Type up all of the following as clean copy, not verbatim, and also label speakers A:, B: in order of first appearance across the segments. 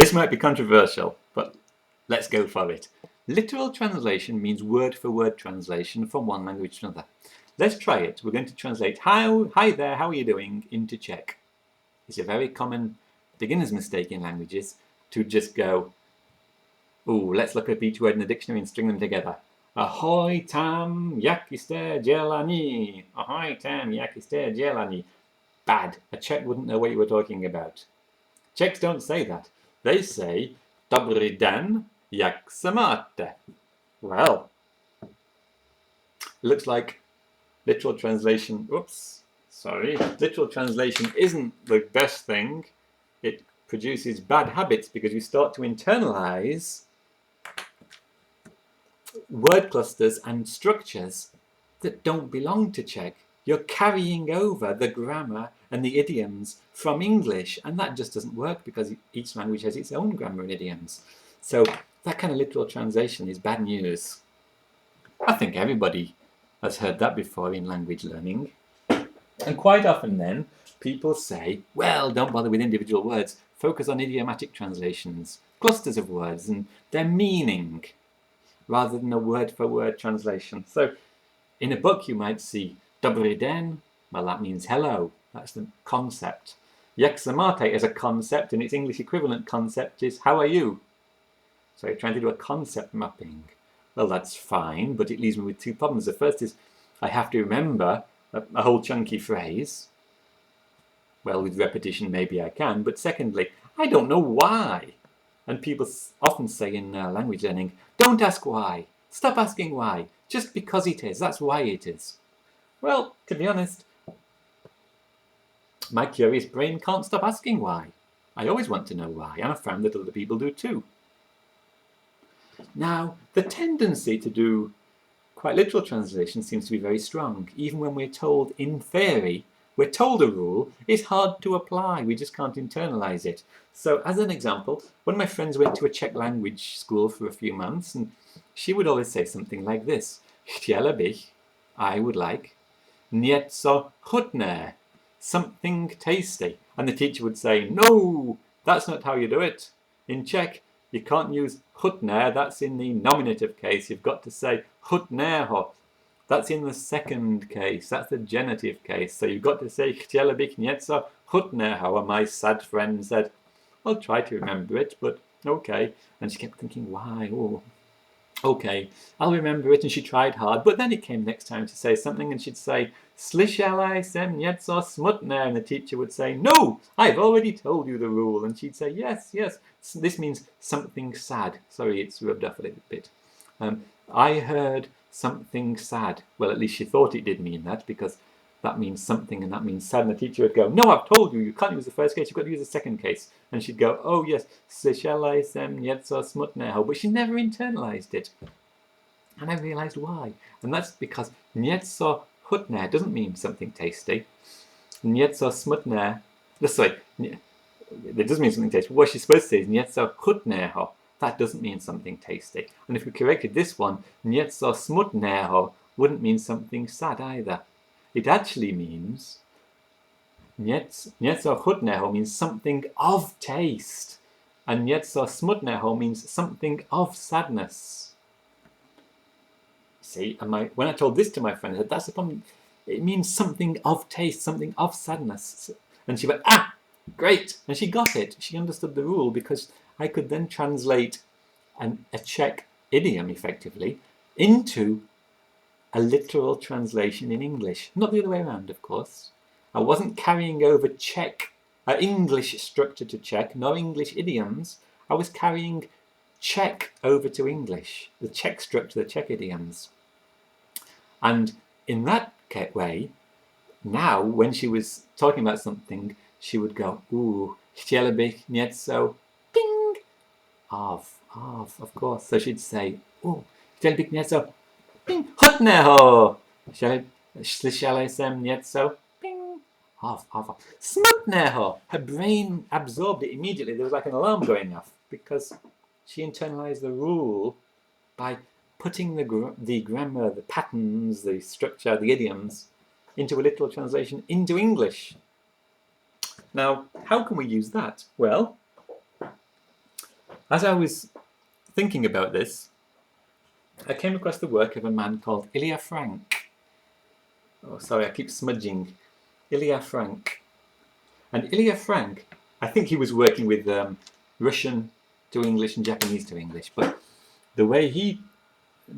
A: This might be controversial, but let's go for it. Literal translation means word-for-word translation from one language to another. Let's try it. We're going to translate hi there, how are you doing, into Czech. It's a very common beginner's mistake in languages to just go, ooh, let's look up each word in the dictionary and string them together. Ahoy tam, jak jste dělaní. Ahoy tam, jak jste dělaní. Bad. A Czech wouldn't know what you were talking about. Czechs don't say that. They say, Dobrý den, jak se máte? Well, looks like literal translation, literal translation isn't the best thing. It produces bad habits because you start to internalize word clusters and structures that don't belong to Czech. You're carrying over the grammar and the idioms from English, and that just doesn't work because each language has its own grammar and idioms. So that kind of literal translation is bad news. I think everybody has heard that before in language learning. And quite often then, people say, well, don't bother with individual words, focus on idiomatic translations, clusters of words and their meaning, rather than a word-for-word translation. So in a book you might see Dobrý den, well that means hello, that's the concept. Jak se máte is a concept, and its English equivalent concept is how are you? So you're trying to do a concept mapping. Well, that's fine, but it leaves me with two problems. The first is I have to remember a whole chunky phrase. Well, with repetition maybe I can, but secondly, I don't know why. And people often say in language learning, don't ask why, stop asking why, just because it is, that's why it is. Well, to be honest, my curious brain can't stop asking why. I always want to know why, and I've found that other people do too. Now, the tendency to do quite literal translation seems to be very strong. Even when we're told in theory, we're told a rule, it's hard to apply, we just can't internalize it. So as an example, one of my friends went to a Czech language school for a few months, and she would always say something like this. Chtěla bych, I would like, něco chutné, something tasty. And the teacher would say, no, that's not how you do it. In Czech, you can't use chutné, that's in the nominative case. You've got to say chutného. That's in the second case, that's the genitive case. So you've got to say chtěla bych něco chutného. And my sad friend said, I'll try to remember it, but okay. And she kept thinking, why? Oh, okay, I'll remember it. And she tried hard, but then it came next time to say something and she'd say, slyšela jsem něco smutné. And the teacher would say, no, I've already told you the rule. And she'd say, yes, yes, this means something sad. Sorry, it's rubbed off a little bit. I heard something sad. Well, at least she thought it did mean that, because that means something and that means sad. And the teacher would go, no, I've told you, you can't use the first case, you've got to use the second case. And she'd go, oh yes, slyšela jsem něco smutného. But she never internalized it. And I realized why. And that's because něco chutné doesn't mean something tasty. Něco smutné, sorry, it does mean something tasty. What she's supposed to say is něco chutného. That doesn't mean something tasty. And if we corrected this one, něco smutného wouldn't mean something sad either. It actually means něco chutného means something of taste, and něco smutného means something of sadness. See, and when I told this to my friend, I said, that's the problem. It means something of taste, something of sadness. And she went, ah, great. And she got it. She understood the rule because I could then translate a Czech idiom effectively into a literal translation in English. Not the other way around, of course. I wasn't carrying over English structure to Czech, no English idioms. I was carrying Czech over to English, the Czech structure, the Czech idioms. And in that way, now when she was talking about something, she would go, ooh, chtěla bych něco, ping, of course. So she'd say, ooh, chtěla bych něco, ping, chutného. Slyšela jsem něco, ping, smutného. Her brain absorbed it immediately. There was like an alarm going off because she internalized the rule by putting the grammar, the patterns, the structure, the idioms into a literal translation into English. Now, how can we use that? Well, as I was thinking about this, I came across the work of a man called Ilya Frank. Oh, sorry, I keep smudging. Ilya Frank. And Ilya Frank, I think he was working with Russian to English and Japanese to English, but the way he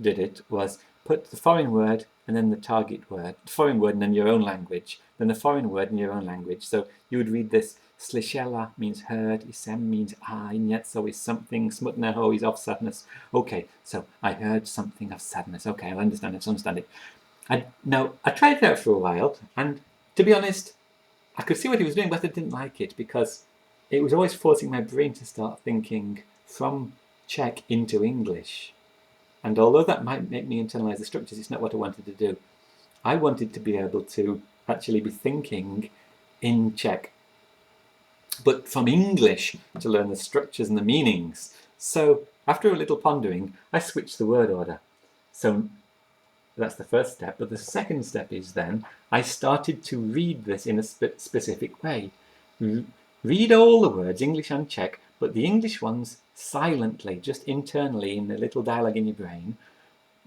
A: did it was put the foreign word and then the target word, the foreign word and then your own language, then the foreign word in your own language. So you would read this: Slyšela means heard, isem means I, nieco is something, smutného is of sadness. Okay, so I heard something of sadness. Okay, I understand it. Now, I tried it out for a while, and to be honest, I could see what he was doing, but I didn't like it because it was always forcing my brain to start thinking from Czech into English. And although that might make me internalize the structures, it's not what I wanted to do. I wanted to be able to actually be thinking in Czech, but from English to learn the structures and the meanings. So after a little pondering, I switched the word order. So that's the first step. But the second step is then I started to read this in a specific way. Read all the words, English and Czech, but the English ones silently, just internally in the little dialogue in your brain,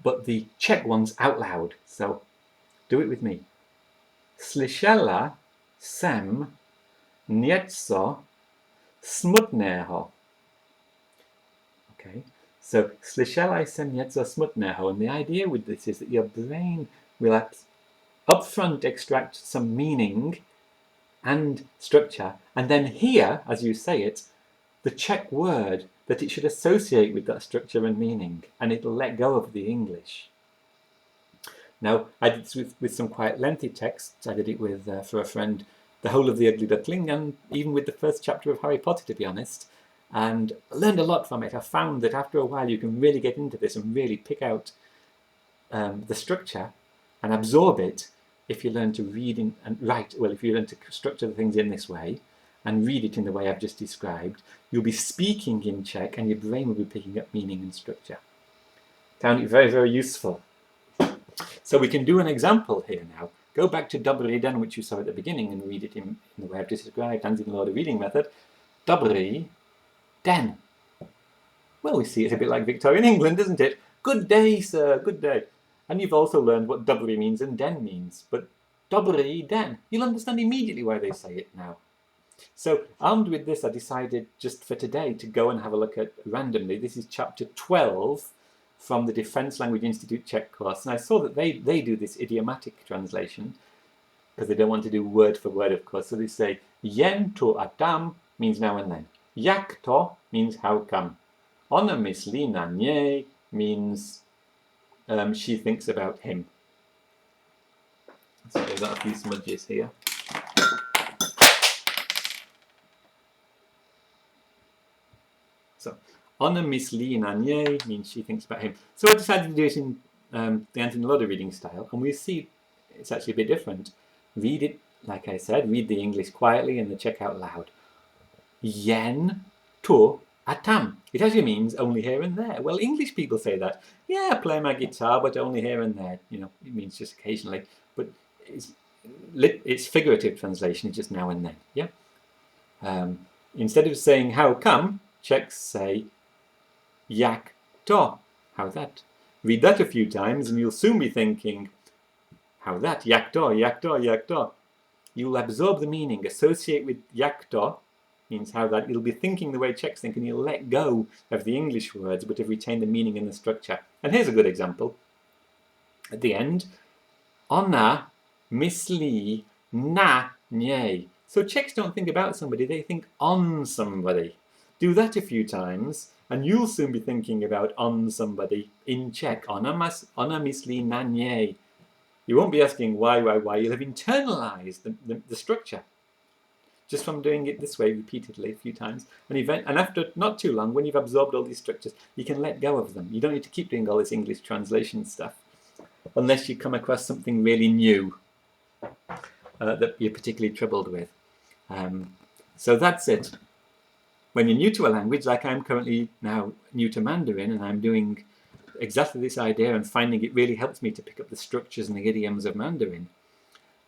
A: but the Czech ones out loud. So do it with me. Slyšela jsem něco smutného. Okay, so slyšela jsem něco smutného, and the idea with this is that your brain will upfront extract some meaning and structure, and then hear, as you say it, the Czech word that it should associate with that structure and meaning, and it'll let go of the English. Now, I did this with some quite lengthy texts. I did it with, for a friend, The Whole of the Ugly Duckling, and even with the first chapter of Harry Potter, to be honest, and I learned a lot from it. I found that after a while you can really get into this and really pick out the structure and absorb it if you learn to read and write. Well, if you learn to structure the things in this way and read it in the way I've just described, you'll be speaking in Czech and your brain will be picking up meaning and structure. Found it very, very useful. So we can do an example here now. Go back to Dobrý den, which you saw at the beginning, and read it in the way I've just described, and in the reading method. Dobrý den. Well, we see it's a bit like Victorian England, isn't it? Good day, sir, good day. And you've also learned what dobrý means and den means. But Dobrý den, you'll understand immediately why they say it now. So, armed with this, I decided just for today to go and have a look at randomly. This is chapter 12 from the Defence Language Institute Czech course. And I saw that they do this idiomatic translation because they don't want to do word for word, of course. So they say, jen tu a tam means now and then. Jak to means how come. Ona myslí na něj means she thinks about him. So I've got a few smudges here. So, ona myslí na něj means she thinks about him. So I decided to do it in the Anthony Lauder reading style, and we see it's actually a bit different. Read it, like I said, read the English quietly and the Czech out loud. Jen tu a tam. It actually means only here and there. Well, English people say that. Yeah, I play my guitar, but only here and there. You know, it means just occasionally. But it's figurative translation, it's just now and then. Yeah. Instead of saying how come, Czechs say jak to. How that? Read that a few times, and you'll soon be thinking, how that? Jak to, jak to, jak to. You'll absorb the meaning, associate with jak to. Means how that. You'll be thinking the way Czechs think, and you'll let go of the English words but have retained the meaning and the structure. And here's a good example. At the end, ona myslí na něj. So Czechs don't think about somebody, they think on somebody. Do that a few times and you'll soon be thinking about on somebody in Czech. Ona myslí na něj. You won't be asking why. You'll have internalized the structure just from doing it this way repeatedly a few times. And after not too long, when you've absorbed all these structures, you can let go of them. You don't need to keep doing all this English translation stuff unless you come across something really new that you're particularly troubled with. So that's it. When you're new to a language, like I'm currently now new to Mandarin, and I'm doing exactly this idea and finding it really helps me to pick up the structures and the idioms of Mandarin.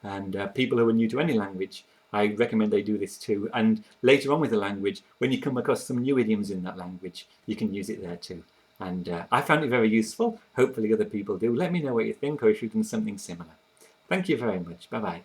A: And people who are new to any language, I recommend they do this too. And later on with the language, when you come across some new idioms in that language, you can use it there too. And I found it very useful. Hopefully other people do. Let me know what you think or if you've done something similar. Thank you very much. Bye-bye.